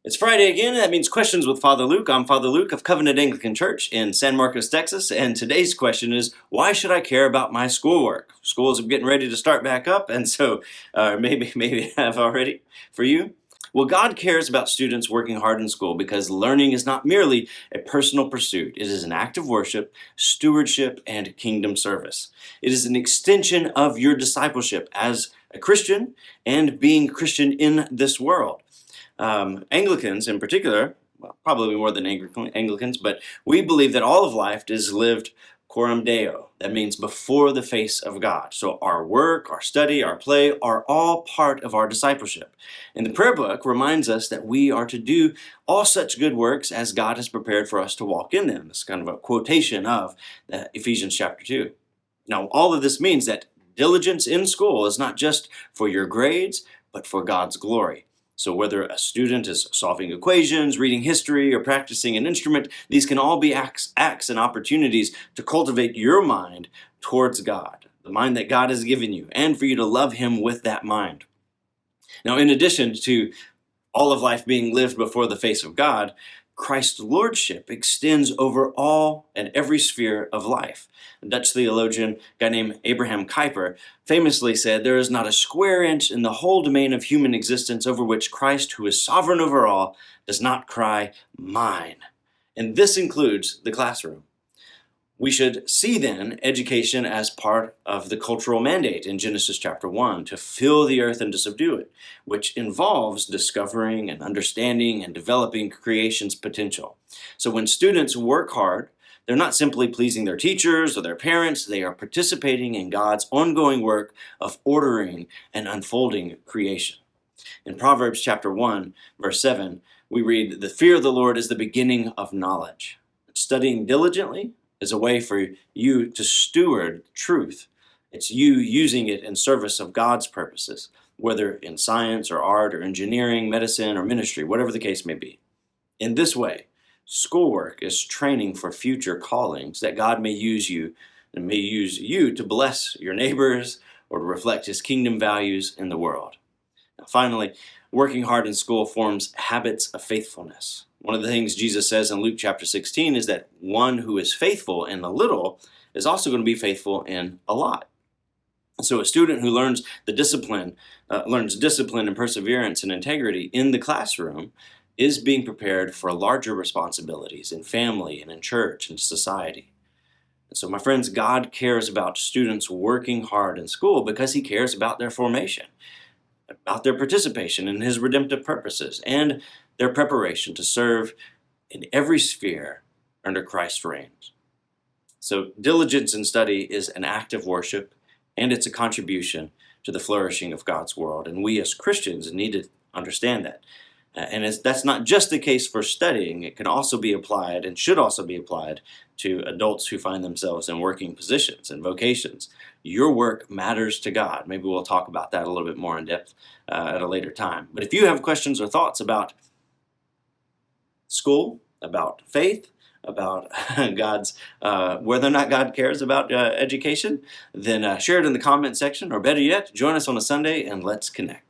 It's Friday again. That means questions with Father Luke. I'm Father Luke of Covenant Anglican Church in San Marcos, Texas. And today's question is, why should I care about my schoolwork? Schools are getting ready to start back up, and so maybe have already for you. Well, God cares about students working hard in school because learning is not merely a personal pursuit. It is an act of worship, stewardship, and kingdom service. It is an extension of your discipleship as a Christian and being Christian in this world. Anglicans in particular, well, probably more than Anglicans, but we believe that all of life is lived coram Deo. That means before the face of God. So our work, our study, our play are all part of our discipleship. And the prayer book reminds us that we are to do all such good works as God has prepared for us to walk in them. It's kind of a quotation of Ephesians chapter 2. Now, all of this means that diligence in school is not just for your grades, but for God's glory. So whether a student is solving equations, reading history, or practicing an instrument, these can all be acts and opportunities to cultivate your mind towards God, the mind that God has given you, and for you to love Him with that mind. Now, in addition to all of life being lived before the face of God, Christ's lordship extends over all and every sphere of life. A Dutch theologian, a guy named Abraham Kuyper, famously said, "There is not a square inch in the whole domain of human existence over which Christ, who is sovereign over all, does not cry, 'Mine.'" And this includes the classroom. We should see then education as part of the cultural mandate in Genesis chapter 1 to fill the earth and to subdue it, which involves discovering and understanding and developing creation's potential. So when students work hard, they're not simply pleasing their teachers or their parents, they are participating in God's ongoing work of ordering and unfolding creation. In Proverbs chapter 1, verse 7, we read, "The fear of the Lord is the beginning of knowledge." Studying diligently is a way for you to steward truth. It's you using it in service of God's purposes, whether in science or art or engineering, medicine or ministry, whatever the case may be. In this way, schoolwork is training for future callings that God may use you and may use you to bless your neighbors or to reflect His kingdom values in the world. Now, finally, working hard in school forms habits of faithfulness. One of the things Jesus says in Luke chapter 16 is that one who is faithful in a little is also going to be faithful in a lot. So a student who learns discipline and perseverance and integrity in the classroom is being prepared for larger responsibilities in family and in church and society. And so, my friends, God cares about students working hard in school because He cares about their formation, about their participation in His redemptive purposes, and their preparation to serve in every sphere under Christ's reign. So diligence in study is an act of worship, and it's a contribution to the flourishing of God's world. And we as Christians need to understand that. That's not just the case for studying. It can also be applied and should also be applied to adults who find themselves in working positions and vocations. Your work matters to God. Maybe we'll talk about that a little bit more in depth at a later time. But if you have questions or thoughts about school, about faith, about God's whether or not God cares about education, then share it in the comment section, or better yet, join us on a Sunday and let's connect.